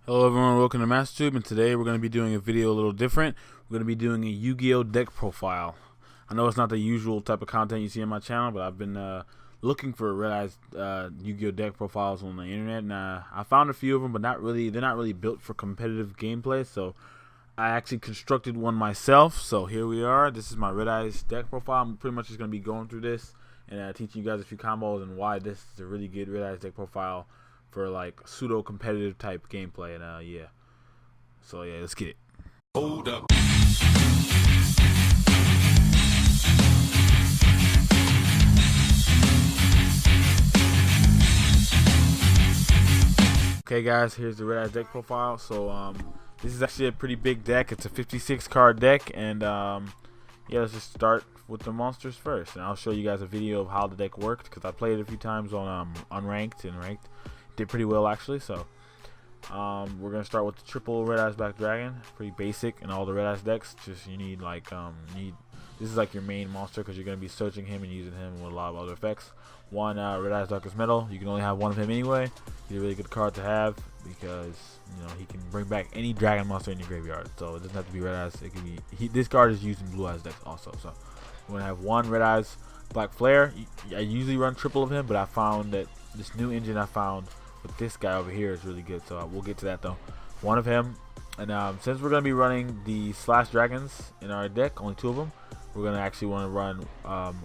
Hello everyone, welcome to MasterTube, and today we're going to be doing a video a little different. We're going to be doing a Yu-Gi-Oh deck profile. I know it's not the usual type of content you see on my channel, but I've been looking for realized Yu-Gi-Oh deck profiles on the internet, and I found a few of them, but they're not really built for competitive gameplay, so I actually constructed one myself. So here we are. This is my Red Eyes deck profile. I'm pretty much just going to be going through this and teaching you guys a few combos and why this is a really good Red Eyes deck profile for like pseudo competitive type gameplay. And yeah, so yeah, let's get it. Hold up. Okay guys, here's the Red Eyes deck profile. So this is actually a pretty big deck. It's a 56 card deck, and yeah, let's just start with the monsters first, and I'll show you guys a video of how the deck worked, because I played it a few times on unranked and ranked. Did pretty well actually. So we're gonna start with the triple Red Eyes Black Dragon. Pretty basic in all the Red Eyes decks. Just you need like this is like your main monster, because you're gonna be searching him and using him with a lot of other effects. One Red Eyes Darkest Metal. You can only have one of him anyway. He's a really good card to have because he can bring back any dragon monster in your graveyard. So it doesn't have to be Red Eyes. It can be this card is used in Blue Eyes decks also. So we're gonna have one Red Eyes Black Flare. I usually run triple of him, but I found that this new engine I found with this guy over here is really good, so we'll get to that though. One of him, and since we're gonna be running the Slash Dragons in our deck, only two of them, we're gonna actually want to run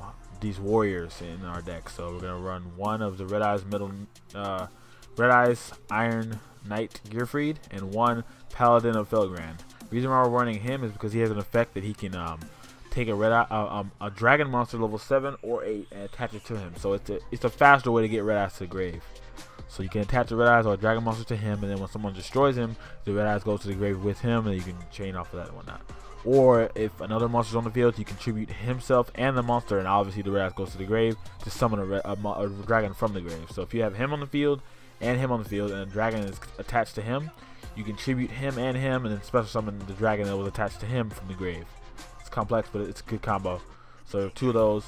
these warriors in our deck. So we're gonna run one of the Red Eyes Red Eyes Iron Knight Gearfried and one Paladin of Felgrand. The reason why we're running him is because he has an effect that he can take a dragon monster level 7 or 8 and attach it to him. So it's a faster way to get Red Eyes to the grave. So you can attach the Red Eyes or a dragon monster to him, and then when someone destroys him, the Red Eyes goes to the grave with him, and you can chain off of that and whatnot. Or if another monster's on the field, you contribute himself and the monster, and obviously the Red Eyes goes to the grave to summon a dragon from the grave. So if you have him on the field and him on the field, and a dragon is attached to him, you contribute him, and then special summon the dragon that was attached to him from the grave. It's complex, but it's a good combo. So two of those.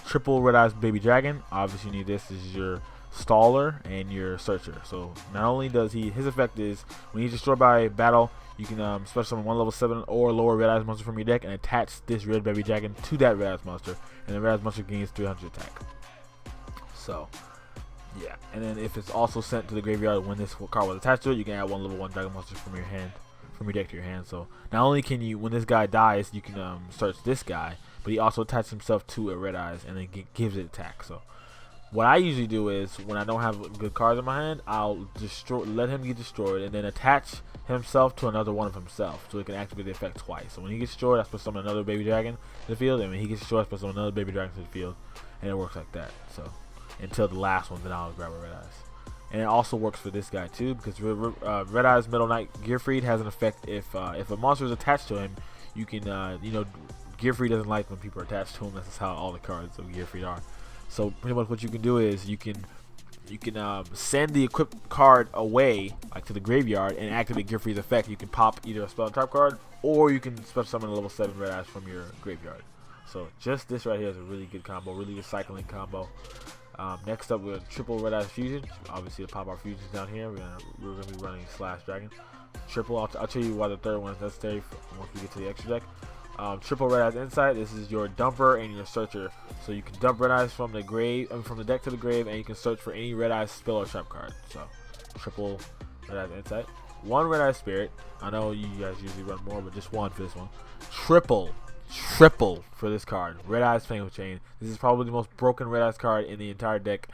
Triple Red Eyes Baby Dragon. Obviously you need this. This is your Staller and your Searcher. So not only does his effect is when he's destroyed by battle, you can special summon one level 7 or lower Red Eyes monster from your deck and attach this Red Baby Dragon to that Red Eyes monster, and the Red Eyes monster gains 300 attack. So yeah, and then if it's also sent to the graveyard when this card was attached to it, you can add one level 1 dragon monster from your deck to your hand. So not only can you, when this guy dies, you can search this guy, but he also attaches himself to a Red Eyes and then gives it attack. So what I usually do is, when I don't have good cards in my hand, I'll let him get destroyed, and then attach himself to another one of himself, so he can activate the effect twice. So when he gets destroyed, I supposed to summon another baby dragon to the field, and when he gets destroyed, I supposed to summon another baby dragon to the field, and it works like that. So until the last one, then I'll grab a Red Eyes. And it also works for this guy too, because Red Eyes Metal Knight Gearfried has an effect if a monster is attached to him, you can Gearfried doesn't like when people are attached to him. That's how all the cards of Gearfried are. So pretty much what you can do is you can send the equipped card away, like to the graveyard, and activate Gearfried's effect. You can pop either a spell and trap card, or you can special summon a level 7 Red Eyes from your graveyard. So just this right here is a really good combo, really good cycling combo. Next up, we have triple Red Eyes Fusion. Obviously, to pop our fusions down here, we're gonna be running Slash Dragon. Triple. I'll tell you why the third one is necessary once we get to the extra deck. Triple Red Eyes Insight. This is your dumper and your searcher. So you can dump Red Eyes from the from the deck to the grave, and you can search for any Red Eyes spell or trap card. So triple Red Eyes Insight. One Red Eyes Spirit. I know you guys usually run more, but just one for this one. Triple for this card. Red Eyes Fangle Chain. This is probably the most broken Red Eyes card in the entire deck.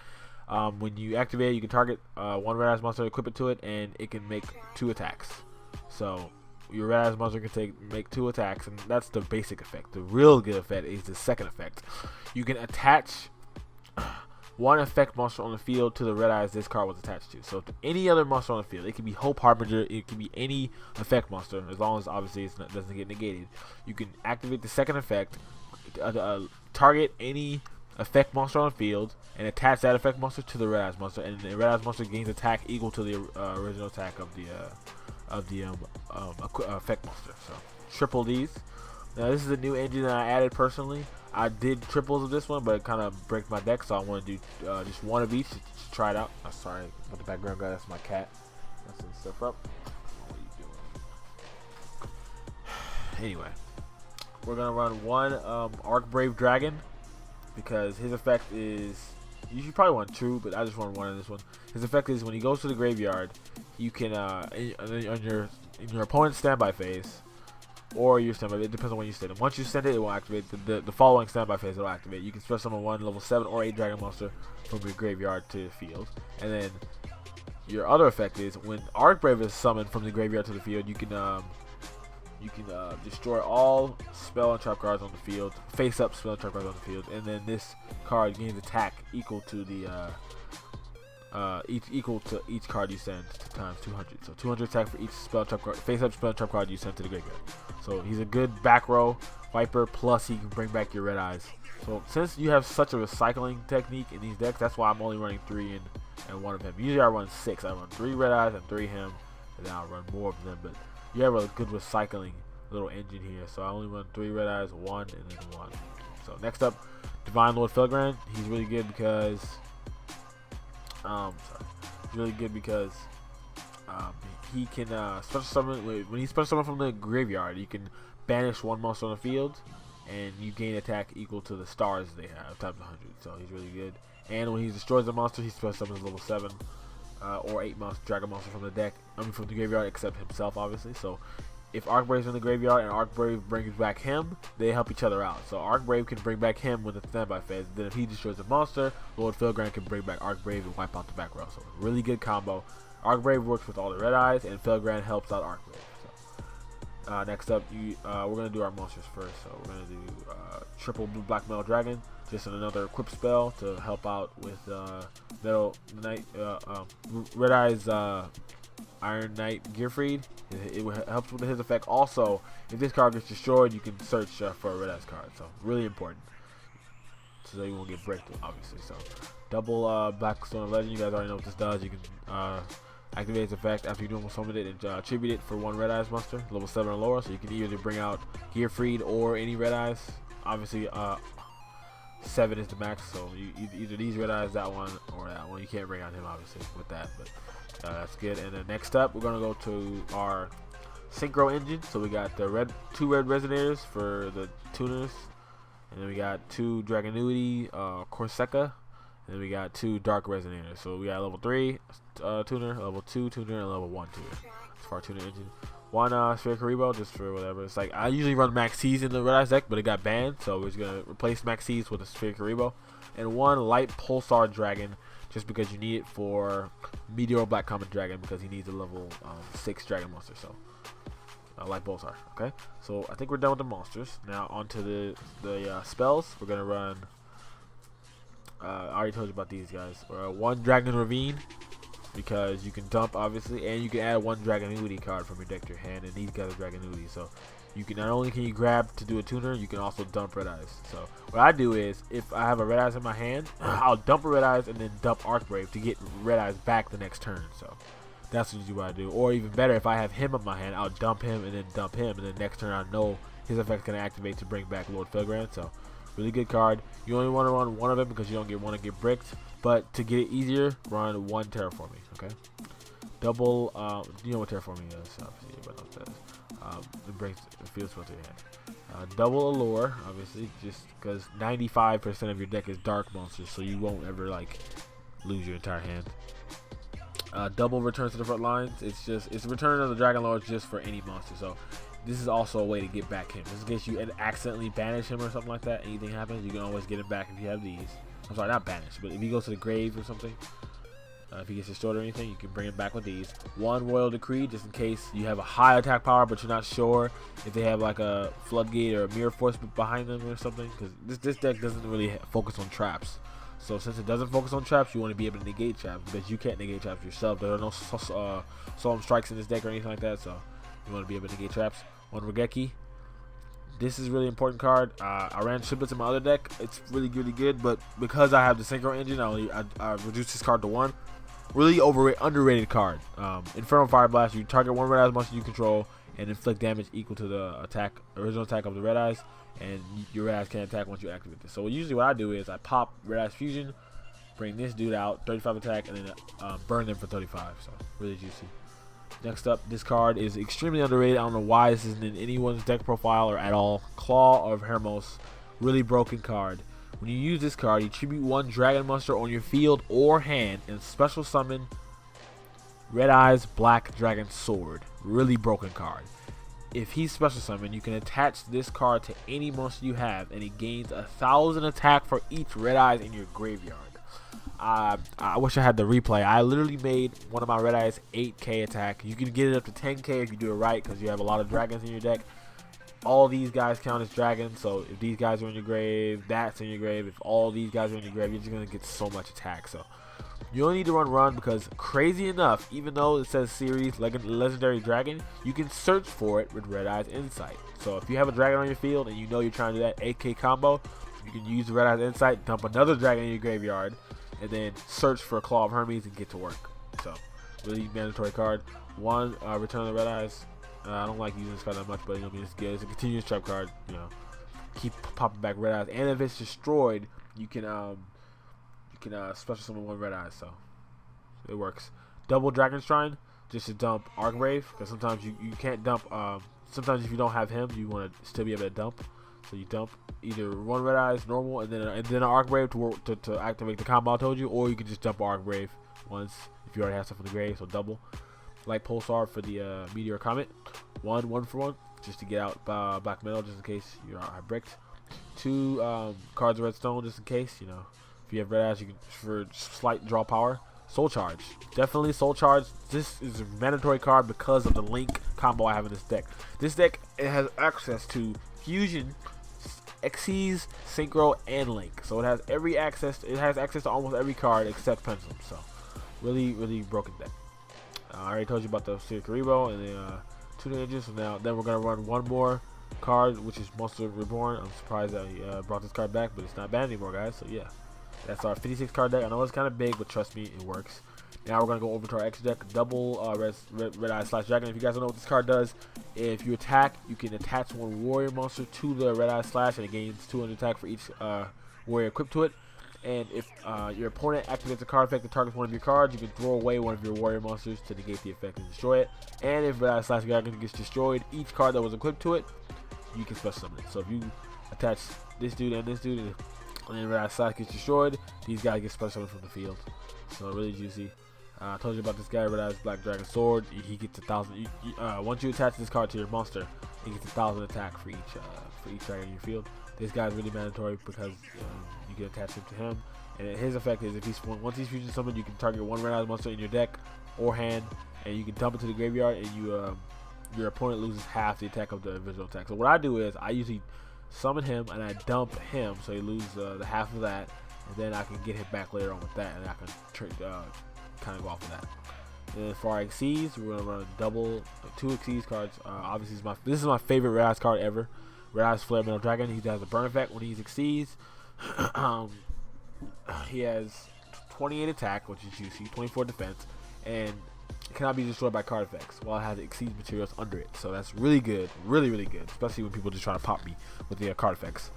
When you activate it, you can target one Red Eyes monster, equip it to it, and it can make 2 attacks. So your Red Eyes monster can make 2 attacks, and that's the basic effect. The real good effect is the second effect. You can attach one effect monster on the field to the Red Eyes this card was attached to. So if any other monster on the field, it can be Hope Harbinger, it can be any effect monster, as long as obviously it doesn't get negated. You can activate the second effect, target any effect monster on the field, and attach that effect monster to the Red Eyes monster, and the Red Eyes monster gains attack equal to the original attack of the effect monster. So triple these. Now this is a new engine that I added personally. I did triples of this one, but it kind of breaks my deck, so I want to do just one of each to try it out. I'm sorry about the background, guys. That's my cat. That's some stuff up. Anyway, we're gonna run one Arc Brave Dragon because his effect is. You should probably want two, but I just want one in this one. His effect is when he goes to the graveyard, you can in your opponent's standby phase, or your standby. It depends on when you send it. Once you send it, it will activate. The following standby phase, it will activate. You can special summon one level 7 or 8 dragon monster from your graveyard to the field, and then your other effect is when Arc Brave is summoned from the graveyard to the field, you can destroy all spell and trap cards on the field, face up spell and trap cards on the field, and then this card gains attack equal to the each card you send times 200. So 200 attack for each spell and trap card, face up spell and trap card you send to the graveyard. So he's a good back row Viper, plus he can bring back your red eyes. So since you have such a recycling technique in these decks, that's why I'm only running 3 and 1 of him. Usually I run 6. I run 3 red eyes and 3 him, and then I'll run more of them. But you have a good recycling little engine here, so I only run 3 red eyes, 1, and then 1. So next up, Divine Lord Felgrand. He's really good because he can special summon. When he special summon from the graveyard, you can banish 1 monster on the field, and you gain attack equal to the stars they have times 100. So he's really good. And when he destroys a monster, he special summons level 7 or 8 dragon monster from the deck. From the graveyard, except himself, obviously. So if Arc Brave's in the graveyard and Arc Brave brings back him, they help each other out. So Arc Brave can bring back him with the standby phase. Then if he destroys a monster, Lord Felgrand can bring back Arc Brave and wipe out the back row. So really good combo. Arc Brave works with all the red eyes, and Felgrand helps out Arc Brave. So, next up, we're gonna do our monsters first. So we're gonna do triple blue black metal dragon, just another equip spell to help out with metal knight, red eyes. Iron Knight Gearfried. It helps with his effect. Also, if this card gets destroyed, you can search for a red eyes card. So really important, so you won't get bricked, obviously. So double Blackstone of Legend. You guys already know what this does. You can activate its effect after you normal summon it and attribute it for 1 red eyes monster, level 7 or lower. So you can either bring out Gearfried or any red eyes. Obviously, 7 is the max. So either these red eyes, that one, or that one. You can't bring out him obviously with that, but. That's good. And then next up, we're gonna go to our synchro engine. So we got the 2 red resonators for the tuners, and then we got 2 Dragonuity Corsica, and then we got 2 dark resonators. So we got level 3 tuner, level 2 tuner, and level 1 tuner. That's for our tuner engine. 1 Sphere Karibo, just for whatever. It's like I usually run Max C's in the red eyes deck, but it got banned, so we're just gonna replace Max C's with a Sphere Karibo, and 1 light Pulsar Dragon. Just because you need it for Meteor Black Comet Dragon, because he needs a level 6 dragon monster. So like both are. Okay, so I think we're done with the monsters. Now onto the spells. We're gonna run. I already told you about these guys. 1 Dragon Ravine, because you can dump obviously, and you can add 1 Dragonuity card from your deck to your hand, and these guys are Dragonuity. So you can not only can you grab to do a tuner, you can also dump red eyes. So what I do is, if I have a red eyes in my hand, I'll dump a red eyes and then dump Arc Brave to get red eyes back the next turn. So that's usually what I do. Or even better, if I have him in my hand, I'll dump him and then dump him, and then next turn I know his effect's gonna activate to bring back Lord Felgrand. So really good card. You only want to run 1 of them because you don't want to get bricked. But to get it easier, run 1 terraforming. Okay. Double. You know what terraforming is? Obviously, everybody knows that. It brings the field spell to your hand. Double Allure, obviously, just because 95% of your deck is dark monsters, so you won't ever like lose your entire hand. Double Return to the Front Lines. It's a return of the Dragon Lord just for any monster. So this is also a way to get back him. Just in case you accidentally banish him or something like that, anything happens, you can always get him back if you have these. I'm sorry, not banish, but if he goes to the grave or something. If he gets destroyed or anything, you can bring him back with these. 1 Royal Decree, just in case you have a high attack power, but you're not sure if they have like a Floodgate or a Mirror Force behind them or something. Because this deck doesn't really focus on traps. So since it doesn't focus on traps, you want to be able to negate traps, because you can't negate traps yourself. There are no Solemn Strikes in this deck or anything like that, so you want to be able to negate traps. 1 Regeki. This is a really important card. I ran triplets in my other deck. It's really good, but because I have the synchro engine, I reduced this card to 1. Really underrated card. Infernal Fire Blast. You target 1 red eyes monster you control and inflict damage equal to the original attack of the red eyes, and your red eyes can attack once you activate this. So usually what I do is I pop red eyes fusion, bring this dude out, 35 attack, and then burn them for 35. So really juicy. Next up, this card is extremely underrated. I don't know why this isn't in anyone's deck profile or at all. Claw of Hermos, really broken card. When you use this card, you tribute one dragon monster on your field or hand and special summon Red Eyes Black Dragon Sword. Really broken card. If he's special summoned, you can attach this card to any monster you have, and it gains 1,000 attack for each Red Eyes in your graveyard. I wish I had the replay. I literally made one of my Red Eyes 8k attack. You can get it up to 10k if you do it right, because you have a lot of dragons in your deck. All these guys count as dragons, so if these guys are in your grave, that's in your grave. If all these guys are in your grave, you're just going to get so much attack. So you only need to run because, crazy enough, even though it says series legendary dragon, you can search for it with Red Eyes Insight. So if you have a dragon on your field and you know you're trying to do that 8k combo, you can use the Red Eyes Insight, dump another dragon in your graveyard, and then search for a Claw of Hermes and get to work. So really mandatory card. One, Return of the Red Eyes. I don't like using this card that much, but it's good. It's a continuous trap card. Keep popping back Red Eyes, and if it's destroyed, you can special summon one Red Eyes, so it works. Double Dragon Shrine, just to dump Archbrave, because sometimes you can't dump. Sometimes if you don't have him, you want to still be able to dump. So you dump either one Red Eyes normal and then an Archbrave to activate the combo I told you, or you can just dump Archbrave once if you already have stuff in the grave. So double. Like Pulsar for the Meteor Comet, one for one, just to get out Black Metal, just in case you're bricked. 2 cards of Redstone, just in case, if you have Red Eyes, you can for slight draw power. Soul Charge, definitely Soul Charge. This is a mandatory card because of the Link combo I have in this deck. This deck, it has access to Fusion, Xyz, Synchro, and Link. So it has access to almost every card except Pendulum. So really broken deck. I already told you about the Karibo and then 2 ninjas. So then we're gonna run one more card, which is Monster Reborn. I'm surprised that he brought this card back, but it's not bad anymore, guys. So yeah, that's our 56 card deck. I know it's kind of big, but trust me, it works. Now we're gonna go over to our extra deck, double Red Eye / Dragon. If you guys don't know what this card does, if you attack, you can attach one warrior monster to the Red Eye / and it gains 200 attack for each warrior equipped to it. And if your opponent activates a card effect that targets one of your cards, you can throw away one of your warrior monsters to negate the effect and destroy it. And if Red Eye / Dragon gets destroyed, each card that was equipped to it, you can special summon it. So if you attach this dude and this dude, and then Red Eye / gets destroyed, these guys get special summoned from the field. So really juicy. I told you about this guy, Red Eyes Black Dragon Sword. He gets 1,000. Once you attach this card to your monster, it gets 1,000 attack for each dragon in your field. This guy's really mandatory because you can attach him to him, and his effect is if once he's fusion summoned, you can target one Red Eyes monster in your deck or hand, and you can dump it to the graveyard, and your opponent loses half the attack of the individual attack. So what I do is I usually summon him and I dump him, so he loses the half of that, and then I can get him back later on with that, and I can kind of go off of that. And then for our Xyz, we're gonna run double 2 Xyz cards. Obviously, this is my favorite Red Eyes card ever. Red Eyes Flare Metal Dragon. He has a burn effect when he's Xyz. He has 28 attack, which is juicy, 24 defense, and it cannot be destroyed by card effects while it has Xyz materials under it. So that's really good, really good, especially when people just try to pop me with the card effects.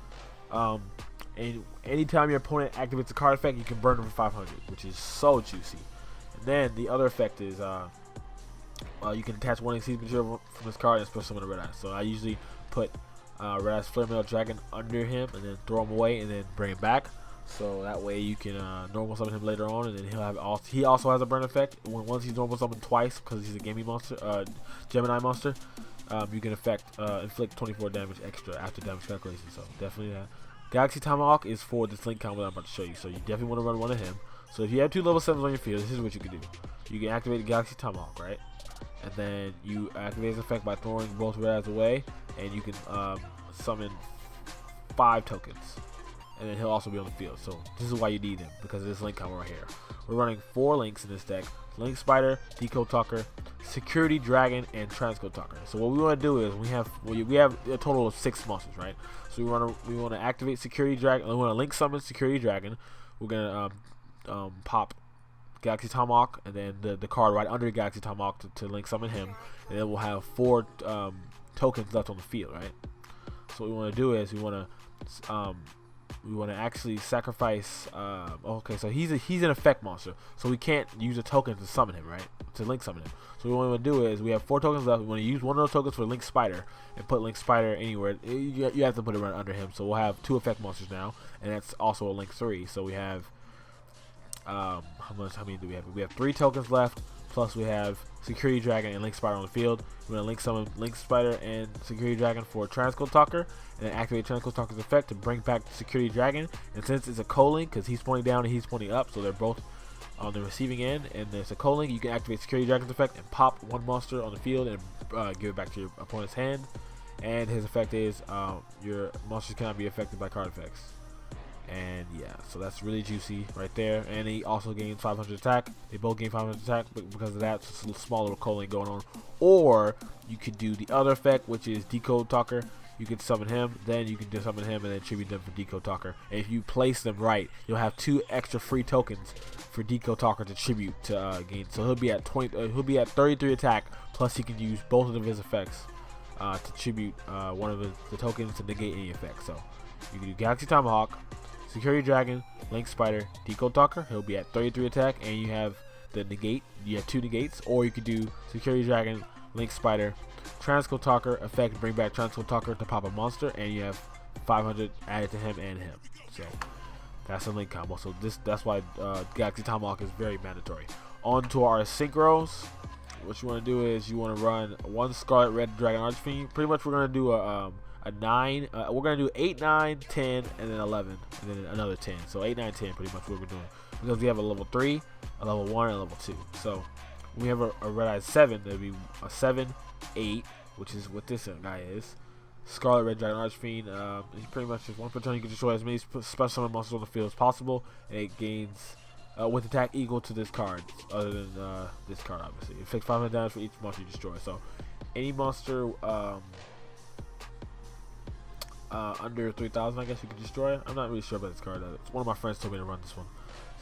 And anytime your opponent activates a card effect, you can burn them for 500, which is so juicy. And then the other effect is you can attach one Xyz material from this card and special summon a Red Eye. So I usually put Red Eyes Flare Metal Dragon under him and then throw him away and then bring him back. So that way you can normal summon him later on, and then he also has a burn effect. Once he's normal summoned twice because he's a gaming monster, Gemini monster, you can inflict 24 damage extra after damage calculation. So definitely that. Galaxy Tomahawk is for this Link combo that I'm about to show you. So you definitely want to run one of him. So if you have 2 level 7s on your field, this is what you can do. You can activate the Galaxy Tomahawk, right? And then you activate his effect by throwing both Red Eyes away, and you can summon 5 tokens. And then he'll also be on the field. So this is why you need him, because of this Link combo right here. We're running 4 Links in this deck: Link Spider, Decode Talker, Security Dragon, and Transcode Talker. So what we want to do is we have a total of 6 monsters, right? So we want to activate Security Dragon. We want to Link summon Security Dragon. We're gonna pop Galaxy Tomahawk, and then the card right under Galaxy Tomahawk to Link summon him, and then we'll have 4 tokens left on the field, right? So what we want to do is we want to we want to actually sacrifice. Okay, so he's an effect monster, so we can't use a token to summon him, right? To link summon him. So what we want to do is we have 4 tokens left. We want to use one of those tokens for Link Spider and put Link Spider anywhere. You have to put it right under him. So we'll have 2 effect monsters now, and that's also a Link 3. So we have how many do we have? We have 3 tokens left. Plus we have Security Dragon and Link Spider on the field. We're going to link summon Link Spider and Security Dragon for Transcode Talker, and then activate Transcode Talker's effect to bring back Security Dragon. And since it's a co-link, because he's pointing down and he's pointing up, so they're both on the receiving end, and there's a co-link, you can activate Security Dragon's effect and pop 1 monster on the field and give it back to your opponent's hand. And his effect is your monsters cannot be affected by card effects. And yeah, so that's really juicy right there. And he also gains 500 attack. They both gain 500 attack, but because of that, it's a small little co-link going on. Or you could do the other effect, which is Decode Talker. You can summon him, then you can summon him and then tribute them for Decode Talker. And if you place them right, you'll have 2 extra free tokens for Decode Talker to tribute to gain. So he'll be at 33 attack. Plus he can use both of his effects to tribute one of the tokens to negate any effect. So you can do Galaxy Tomahawk, Security Dragon, Link Spider, Decode Talker. He'll be at 33 attack, and you have the negate. You have 2 negates, or you could do Security Dragon, Link Spider, Transcode Talker effect, bring back Transcode Talker to pop a monster, and you have 500 added to him and him. So that's a link combo. So that's why Galaxy Tomahawk is very mandatory. On to our synchros. What you want to do is you want to run 1 Scarlet Red Dragon Archfiend. Pretty much we're gonna do a 9, we're gonna do 8, 9, 10, and then 11, and then another 10. So 8, 9, 10, pretty much what we're doing, because we have a level 3, a level 1, and a level 2. So when we have a red eye 7, there'll be a 7, 8, which is what this guy is. Scarlet Red Dragon Archfiend. He's pretty much just 1 per turn. You can destroy as many special summon monsters on the field as possible, and it gains with attack equal to this card, other than this card, obviously. It takes 500 damage for each monster you destroy. So any monster under 3,000, I guess you can destroy it. I'm not really sure about this card. One of my friends told me to run this one.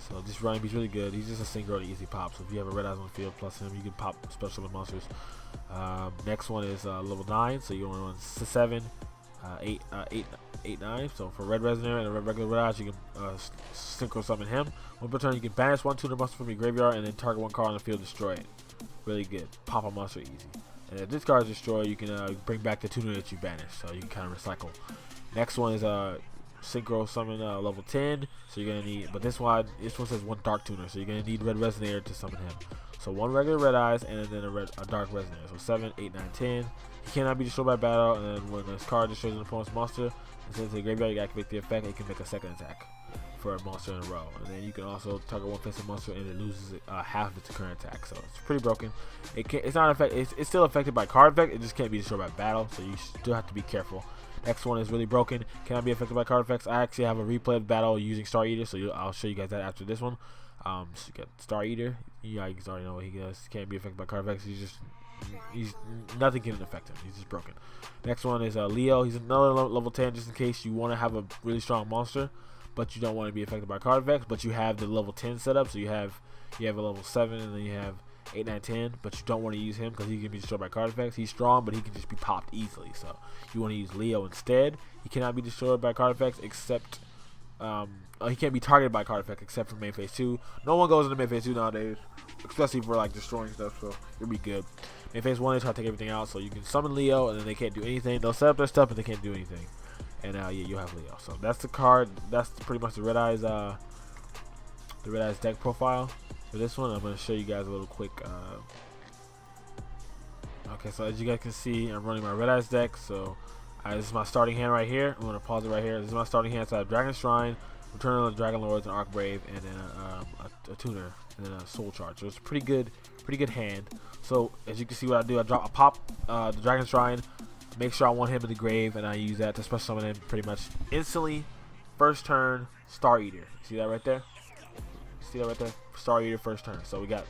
So this running, he's really good. He's just a synchro to easy pop. So if you have a red eyes on the field plus him, you can pop special summon monsters. Next one is level 9. So you want to run 7, 8, 9. So for red Resonator and a regular red eyes, you can synchro summon him. 1 per turn, you can banish 1 tuner monster from your graveyard and then target 1 card on the field, destroy it. Really good. Pop a monster easy. And if this card is destroyed, you can bring back the tuner that you banished, so you can kind of recycle. Next one is synchro summon level 10. So you're gonna need, but this one says 1 dark tuner, so you're gonna need red Resonator to summon him. So 1 regular red eyes and then a dark Resonator. So 7, 8, 9, 10. He cannot be destroyed by battle, and then when this card destroys an opponent's monster and sends it to the graveyard, you activate the effect. It can make a 2nd attack for a monster in a row, and then you can also target 1 offensive monster and it loses half of its current attack. So it's pretty broken. It's not affected. It's still affected by card effect. It just can't be destroyed by battle. So you still have to be careful. Next one is really broken. Cannot be affected by card effects. I actually have a replay of battle using Star Eater, so I'll show you guys that after this one. So you got Star Eater. Yeah, you guys already know what he does. Can't be affected by card effects. He's nothing can affect him. He's just broken. Next one is Leo. He's another level 10, just in case you want to have a really strong monster, but you don't want to be affected by card effects, but you have the level 10 setup, so you have a level 7, and then you have 8, 9, 10, but you don't want to use him because he can be destroyed by card effects. He's strong, but he can just be popped easily, so you want to use Leo instead. He cannot be destroyed by card effects except he can't be targeted by card effects except for main phase 2. No one goes into main phase 2 nowadays, especially for like destroying stuff, so you'll be good. Main phase 1 is try to take everything out, so you can summon Leo and then they can't do anything. They'll set up their stuff and they can't do anything. And yeah, you'll have Leo. So that's the card. That's pretty much the red eyes deck profile for this one. I'm going to show you guys a little quick. Okay, so as you guys can see, I'm running my red eyes deck. So this is my starting hand right here. I'm going to pause it right here. This is my starting hand. So I have Dragon Shrine, Return of the Dragon Lords, an Arc Brave, and then a tuner, and then a Soul Charge. So it's a pretty good hand. So as you can see, what I do, I pop the Dragon Shrine. Make sure I want him in the grave, and I use that to special summon him pretty much instantly. First turn, Star Eater. See that right there? See that right there? Star Eater first turn. So we got,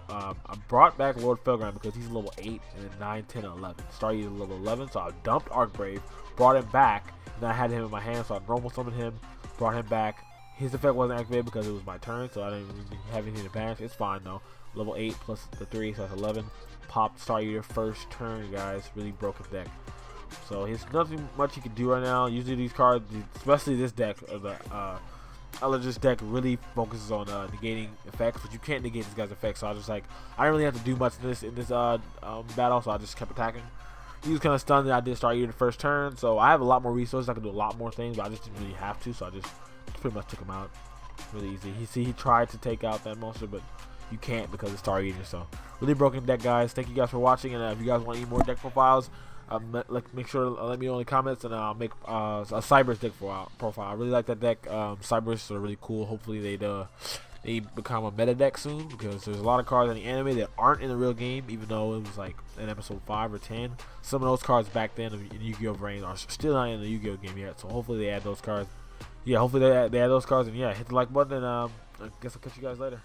I brought back Lord Felgrind because he's level 8, and then 9, 10, and 11. Star Eater level 11, so I dumped Arc Brave, brought him back, and I had him in my hand, so I normal summoned him, brought him back. His effect wasn't activated because it was my turn, so I didn't really have anything to banish. It's fine though. Level 8 plus the 3, so that's 11. Popped Star Eater first turn, guys. Really broken deck. So there's nothing much you can do right now. Usually these cards, especially this deck, the Eldritch deck, really focuses on negating effects, but you can't negate this guy's effects. So I didn't really have to do much in this battle, so I just kept attacking. He was kind of stunned that I did start eating the first turn, so I have a lot more resources. I can do a lot more things, but I just didn't really have to, so I just pretty much took him out really easy. He tried to take out that monster, but you can't because it's Star Eater. So really broken deck, guys. Thank you guys for watching, and if you guys want any more deck profiles, make sure to let me know in the comments, and I'll make a CYBERSE deck profile. I really like that deck. CYBERSE are really cool. Hopefully they become a meta deck soon, because there's a lot of cards in the anime that aren't in the real game, even though it was like in episode 5 or 10. Some of those cards back then in Yu-Gi-Oh! Brain are still not in the Yu-Gi-Oh! Game yet, so hopefully they add those cards. Yeah, hopefully they add those cards, and yeah, hit the like button, and I guess I'll catch you guys later.